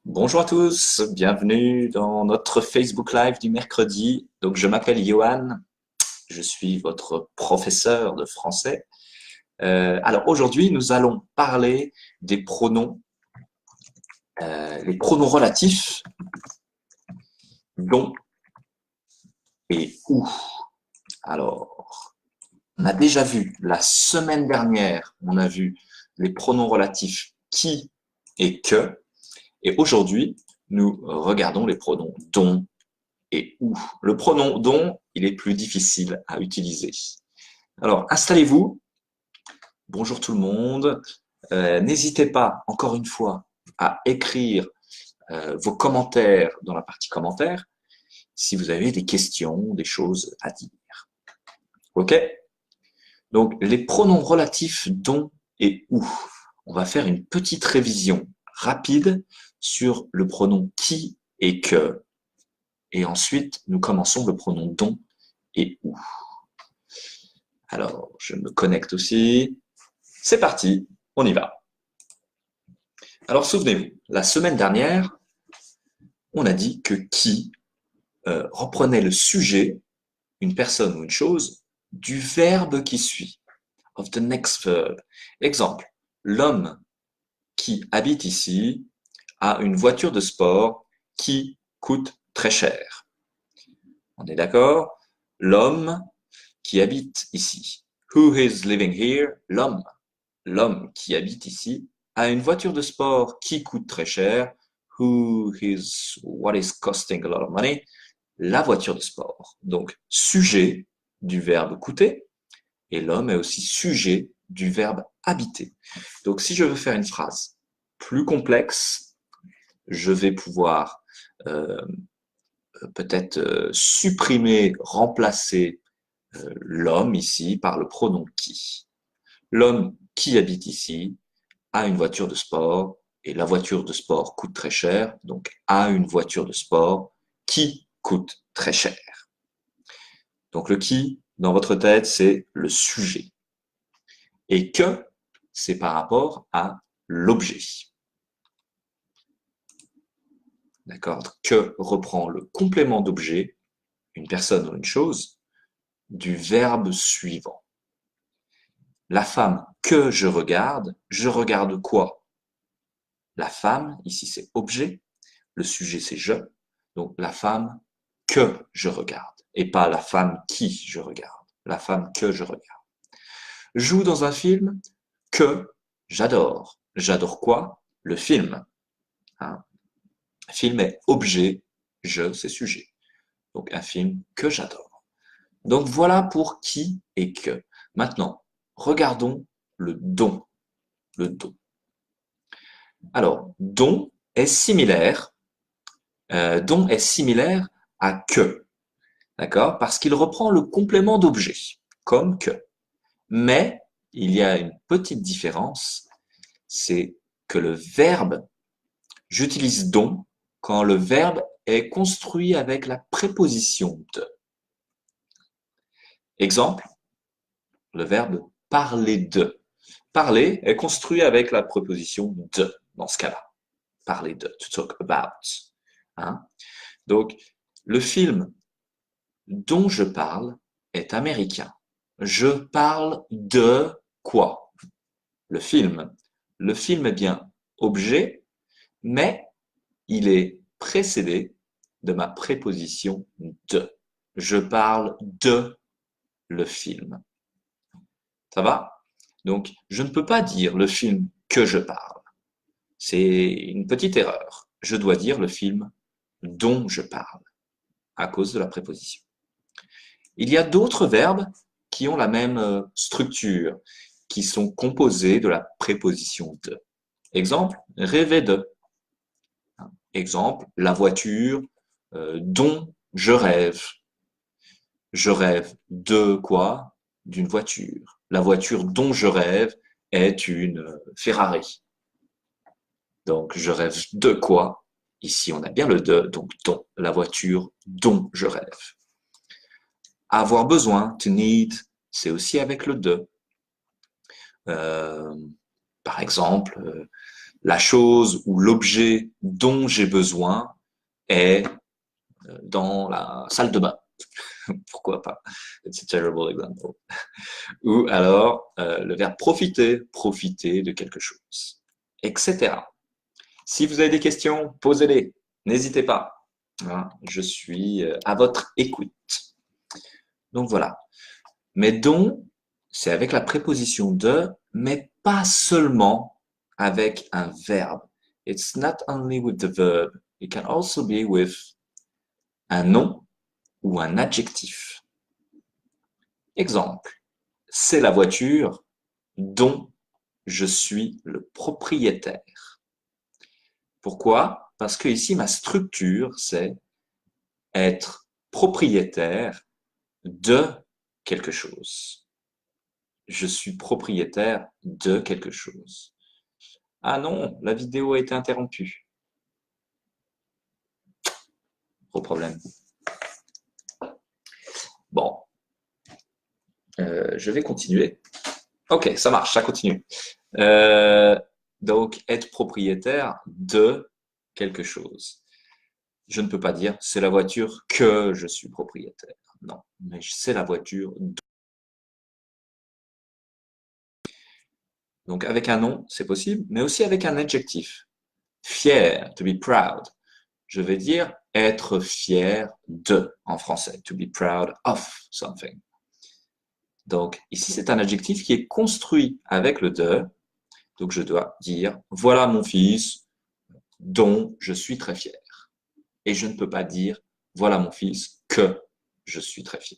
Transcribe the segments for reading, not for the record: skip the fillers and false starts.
Bonjour à tous, bienvenue dans notre Facebook Live du mercredi. Donc, je m'appelle Johan, je suis votre professeur de français. Alors, aujourd'hui, nous allons parler des pronoms, les pronoms relatifs, dont et où. Alors, on a déjà vu la semaine dernière, on a vu les pronoms relatifs qui et que. Et aujourd'hui, nous regardons les pronoms dont et où. Le pronom dont, il est plus difficile à utiliser. Alors, installez-vous. Bonjour tout le monde. N'hésitez pas, encore une fois, à écrire vos commentaires dans la partie commentaires si vous avez des questions, des choses à dire. OK? Donc, les pronoms relatifs dont et où. On va faire une petite révision rapide sur le pronom qui et que. Et ensuite, nous commençons le pronom dont et où. Alors, je me connecte aussi. C'est parti, on y va. Alors, souvenez-vous, la semaine dernière, on a dit que qui reprenait le sujet, une personne ou une chose, du verbe qui suit, of the next verb. Exemple, l'homme qui habite ici a une voiture de sport qui coûte très cher. On est d'accord? L'homme qui habite ici. Who is living here? L'homme qui habite ici a une voiture de sport qui coûte très cher. What is costing a lot of money? La voiture de sport. Donc, sujet du verbe coûter et l'homme est aussi sujet du verbe habiter. Donc, si je veux faire une phrase plus complexe, je vais pouvoir peut-être supprimer, remplacer l'homme ici par le pronom qui. L'homme qui habite ici a une voiture de sport et la voiture de sport coûte très cher, donc a une voiture de sport qui coûte très cher. Donc le qui, dans votre tête, c'est le sujet. Et que, c'est par rapport à l'objet. D'accord? Que reprend le complément d'objet, une personne ou une chose, du verbe suivant. La femme que je regarde quoi? La femme, ici c'est objet, le sujet c'est je, donc la femme que je regarde, et pas la femme qui je regarde, la femme que je regarde. Joue dans un film que j'adore. J'adore quoi? Le film. Hein? Film est objet, je c'est sujet. Donc un film que j'adore. Donc voilà pour qui et que. Maintenant, regardons le don. Le don. Alors, don est similaire à que, d'accord? Parce qu'il reprend le complément d'objet, comme que. Mais il y a une petite différence, c'est que le verbe, j'utilise don quand le verbe est construit avec la préposition de. Exemple, le verbe parler de. Parler est construit avec la préposition de, dans ce cas-là. Parler de, to talk about. Hein? Donc, le film dont je parle est américain. Je parle de quoi? Le film. Le film est bien objet, mais il est précédé de ma préposition de. Je parle de le film. Ça va? Donc, je ne peux pas dire le film que je parle. C'est une petite erreur. Je dois dire le film dont je parle, à cause de la préposition. Il y a d'autres verbes qui ont la même structure, qui sont composés de la préposition de. Exemple, rêver de. Exemple, la voiture dont je rêve. Je rêve de quoi? D'une voiture. La voiture dont je rêve est une Ferrari. Donc, je rêve de quoi? Ici, on a bien le de, donc dont. La voiture dont je rêve. Avoir besoin, to need, c'est aussi avec le de. Par exemple, la chose ou l'objet dont j'ai besoin est dans la salle de bain. Pourquoi pas? It's a terrible example. Ou alors le verbe profiter, profiter de quelque chose, etc. Si vous avez des questions, posez-les. N'hésitez pas. Hein, je suis à votre écoute. Donc voilà. Mais dont, c'est avec la préposition de, mais pas seulement avec un verbe. It's not only with the verb. It can also be with un nom ou un adjectif. Exemple. C'est la voiture dont je suis le propriétaire. Pourquoi? Parce que ici, ma structure, c'est être propriétaire de quelque chose. Je suis propriétaire de quelque chose. Ah non, la vidéo a été interrompue. Gros problème. Bon, je vais continuer. Ok, ça marche, ça continue. Donc, être propriétaire de quelque chose. Je ne peux pas dire c'est la voiture que je suis propriétaire. Non, mais c'est la voiture. Donc, avec un nom, c'est possible, mais aussi avec un adjectif. Fier, to be proud. Je vais dire être fier de en français. To be proud of something. Donc, ici, c'est un adjectif qui est construit avec le de. Donc, je dois dire voilà mon fils dont je suis très fier. Et je ne peux pas dire voilà mon fils que je suis très fier.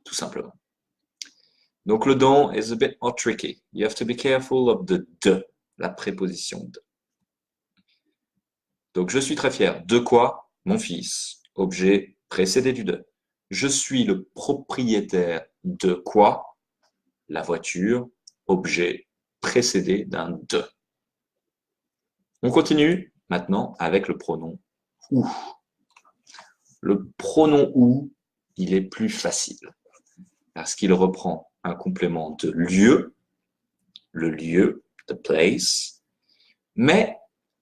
Tout simplement. Donc, le dont is a bit more tricky. You have to be careful of the de, la préposition de. Donc, je suis très fier. De quoi? Mon fils. Objet précédé du de. Je suis le propriétaire de quoi? La voiture. Objet précédé d'un de. On continue maintenant avec le pronom ou. Le pronom ou, il est plus facile parce qu'il reprend un complément de lieu, le lieu, the place, mais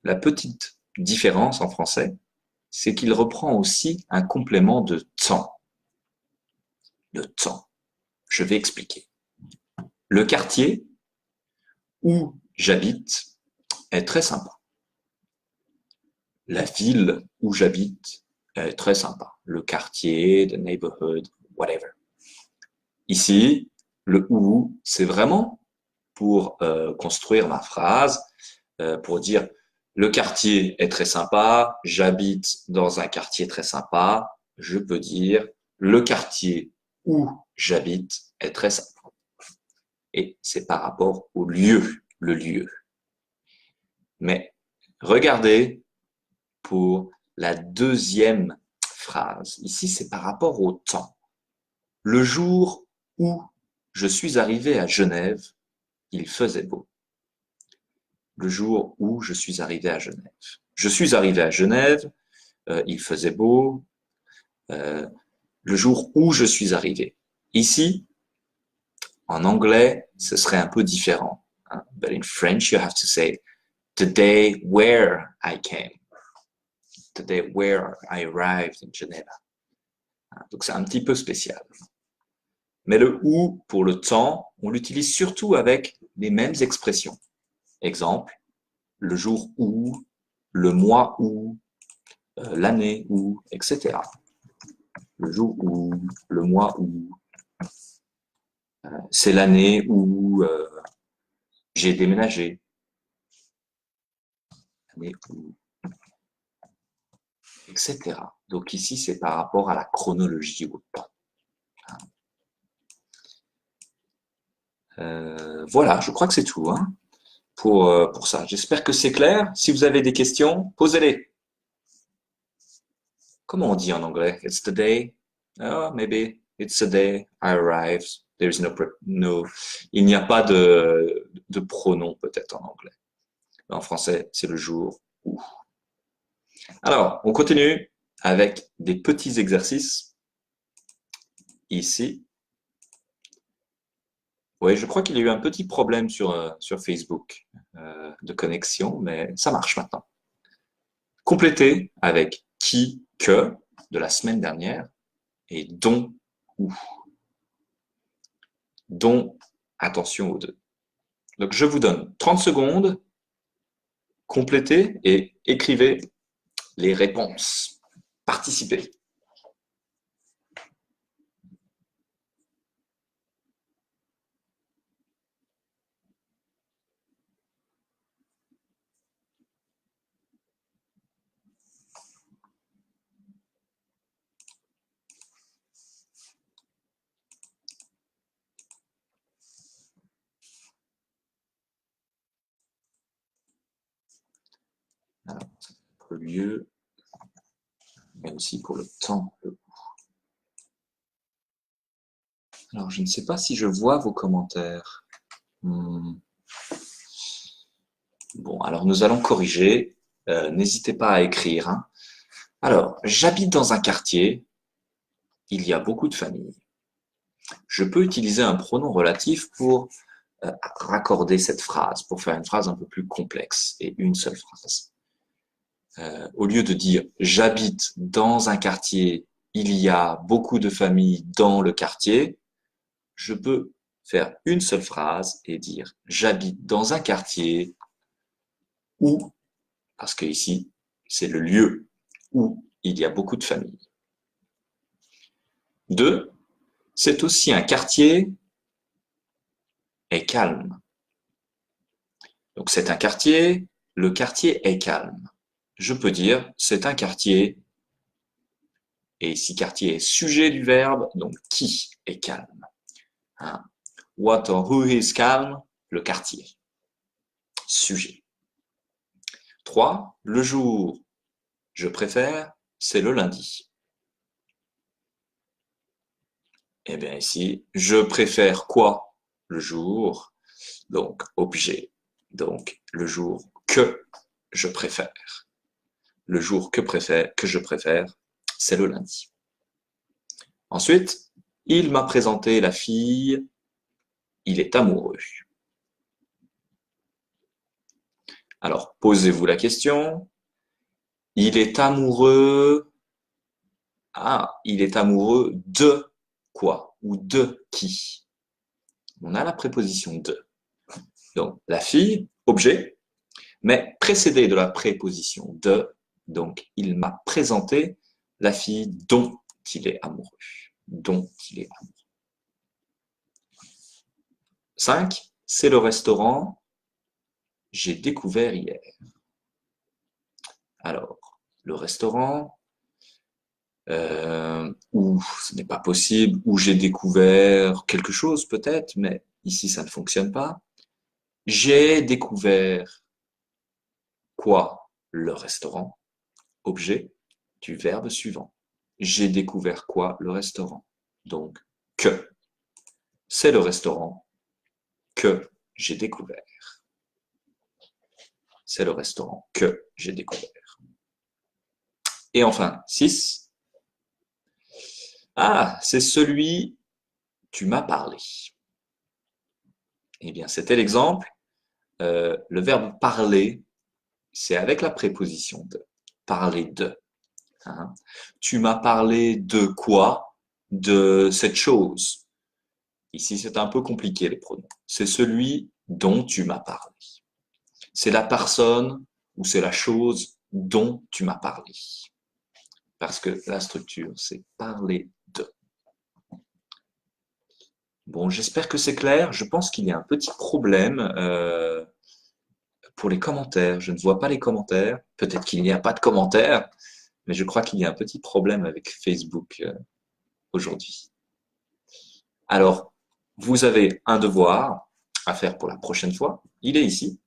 la petite différence en français, c'est qu'il reprend aussi un complément de temps. Le temps. Je vais expliquer. Le quartier où j'habite est très sympa. La ville où j'habite est très sympa. Le quartier, the neighborhood, whatever. Ici, le où, c'est vraiment pour construire ma phrase, pour dire le quartier est très sympa, j'habite dans un quartier très sympa, je peux dire le quartier où j'habite est très sympa. Et c'est par rapport au lieu, le lieu. Mais regardez pour la deuxième phrase. Ici, c'est par rapport au temps. Le jour où je suis arrivé à Genève, il faisait beau. Le jour où je suis arrivé à Genève. Je suis arrivé à Genève, il faisait beau. Le jour où je suis arrivé. Ici, en anglais, ce serait un peu différent. Hein? But in French, you have to say the day where I came. The day where I arrived in Geneva. Donc c'est un petit peu spécial. Mais le où pour le temps, on l'utilise surtout avec les mêmes expressions. Exemple, le jour où, le mois où, l'année où, etc. Le jour où, le mois où, c'est l'année où j'ai déménagé. L'année où, etc. Donc ici, c'est par rapport à la chronologie ou au temps. Voilà, je crois que c'est tout hein, pour ça. J'espère que c'est clair. Si vous avez des questions, posez-les. Comment on dit en anglais? It's the day. Oh, maybe it's the day I arrived. There is no. Il n'y a pas de pronom peut-être en anglais. En français, c'est le jour où. Alors, on continue avec des petits exercices. Ici, Oui, je crois qu'il y a eu un petit problème sur Facebook de connexion, mais ça marche maintenant. Complétez avec qui, que de la semaine dernière et dont, où. Dont, attention aux deux. Donc, je vous donne 30 secondes, complétez et écrivez les réponses. Participez. Alors, pour le lieu, mais aussi pour le temps. Alors, je ne sais pas si je vois vos commentaires. Bon, alors nous allons corriger. N'hésitez pas à écrire, hein. Alors, j'habite dans un quartier, il y a beaucoup de familles. Je peux utiliser un pronom relatif pour raccorder cette phrase, pour faire une phrase un peu plus complexe et une seule phrase. Au lieu de dire j'habite dans un quartier, il y a beaucoup de familles dans le quartier, je peux faire une seule phrase et dire j'habite dans un quartier où, parce que ici, c'est le lieu où il y a beaucoup de familles. 2, c'est aussi un quartier est calme. Donc c'est un quartier, le quartier est calme. Je peux dire c'est un quartier, et ici quartier est sujet du verbe, donc qui est calme. Hein? What or who is calm? Le quartier. Sujet. 3, le jour, je préfère, c'est le lundi. Eh bien ici, je préfère quoi? Le jour, donc objet. Donc le jour que je préfère. Le jour que je préfère, c'est le lundi. Ensuite, il m'a présenté la fille, il est amoureux. Alors, posez-vous la question, il est amoureux, il est amoureux de quoi? Ou de qui? On a la préposition de. Donc, la fille, objet, mais précédé de la préposition de, donc il m'a présenté la fille dont il est amoureux. Dont il est amoureux. 5, c'est le restaurant, j'ai découvert hier. Alors, le restaurant, où ce n'est pas possible, où j'ai découvert quelque chose peut-être, mais ici ça ne fonctionne pas. J'ai découvert quoi? Le restaurant. Objet du verbe suivant. J'ai découvert quoi? Le restaurant. Donc, que. C'est le restaurant que j'ai découvert. C'est le restaurant que j'ai découvert. Et enfin, 6. Ah, c'est celui tu m'as parlé. Eh bien, c'était l'exemple. Le verbe parler, c'est avec la préposition de. Parler de. Hein. Tu m'as parlé de quoi? De cette chose. Ici, c'est un peu compliqué les pronoms. C'est celui dont tu m'as parlé. C'est la personne ou c'est la chose dont tu m'as parlé. Parce que la structure, c'est parler de. Bon, j'espère que c'est clair. Je pense qu'il y a un petit problème pour les commentaires. Je ne vois pas les commentaires. Peut-être qu'il n'y a pas de commentaires, mais je crois qu'il y a un petit problème avec Facebook aujourd'hui. Alors, vous avez un devoir à faire pour la prochaine fois. Il est ici.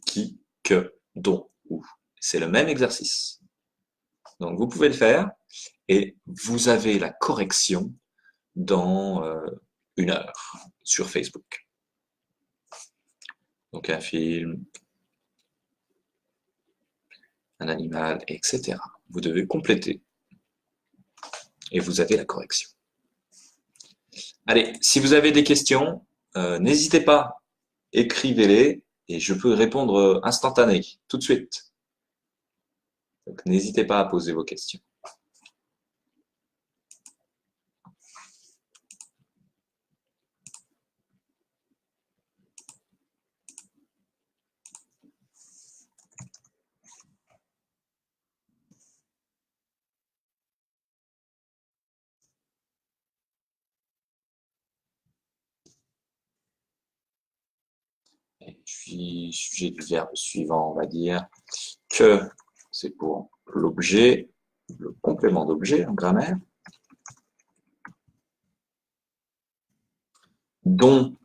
Qui, que, dont, où. C'est le même exercice. Donc, vous pouvez le faire et vous avez la correction dans 1 heure sur Facebook. Donc, un film, un animal, etc. Vous devez compléter et vous avez la correction. Allez, si vous avez des questions, n'hésitez pas, écrivez-les et je peux répondre instantané, tout de suite. Donc, n'hésitez pas à poser vos questions. Et puis, sujet du verbe suivant, on va dire que c'est pour l'objet, le complément d'objet en grammaire. Dont,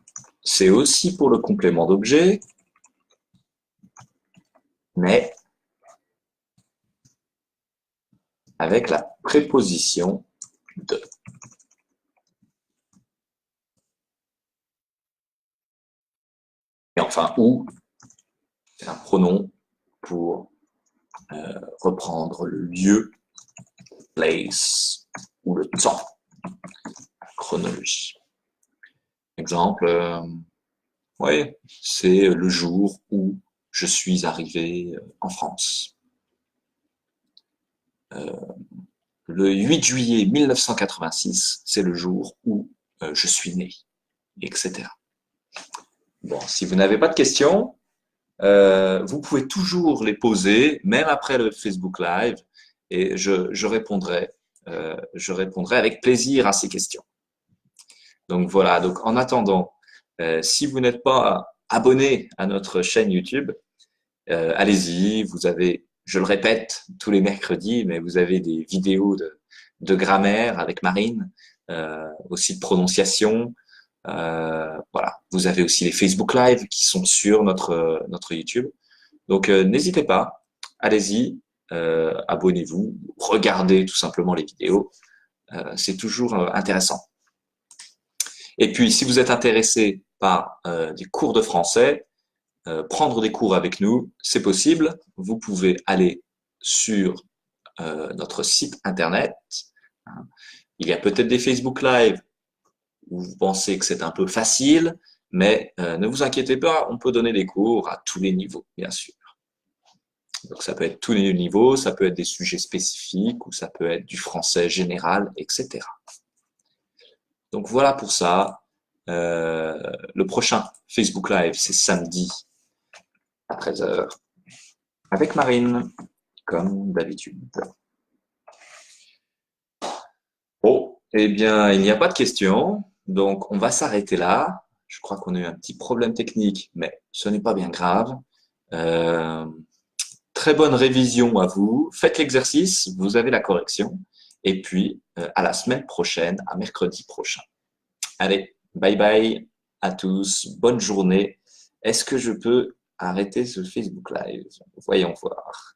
c'est aussi pour le complément d'objet, mais avec la préposition de. Et enfin, ou, c'est un pronom pour reprendre le lieu, place, ou le temps, la chronologie. Exemple, oui, c'est le jour où je suis arrivé en France. Le 8 juillet 1986, c'est le jour où je suis né, etc. Bon, si vous n'avez pas de questions, vous pouvez toujours les poser, même après le Facebook Live, et je répondrai avec plaisir à ces questions. Donc voilà, donc en attendant, si vous n'êtes pas abonné à notre chaîne YouTube, allez-y, vous avez, je le répète tous les mercredis, mais vous avez des vidéos de grammaire avec Marine, aussi de prononciation. Voilà, vous avez aussi les Facebook Live qui sont sur notre YouTube. Donc n'hésitez pas, allez-y, abonnez-vous, regardez tout simplement les vidéos. C'est toujours intéressant. Et puis, si vous êtes intéressé par des cours de français, prendre des cours avec nous, c'est possible. Vous pouvez aller sur notre site internet. Il y a peut-être des Facebook Live où vous pensez que c'est un peu facile, mais ne vous inquiétez pas, on peut donner des cours à tous les niveaux, bien sûr. Donc ça peut être tous les niveaux, ça peut être des sujets spécifiques ou ça peut être du français général, etc. Donc voilà pour ça. Le prochain Facebook Live, c'est samedi à 13h avec Marine, comme d'habitude. Bon, eh bien, il n'y a pas de questions, donc on va s'arrêter là. Je crois qu'on a eu un petit problème technique, mais ce n'est pas bien grave. Euh, Très bonne révision à vous. Faites l'exercice, vous avez la correction. Et puis, à la semaine prochaine, à mercredi prochain. Allez, bye bye à tous. Bonne journée. Est-ce que je peux arrêter ce Facebook Live? Voyons voir.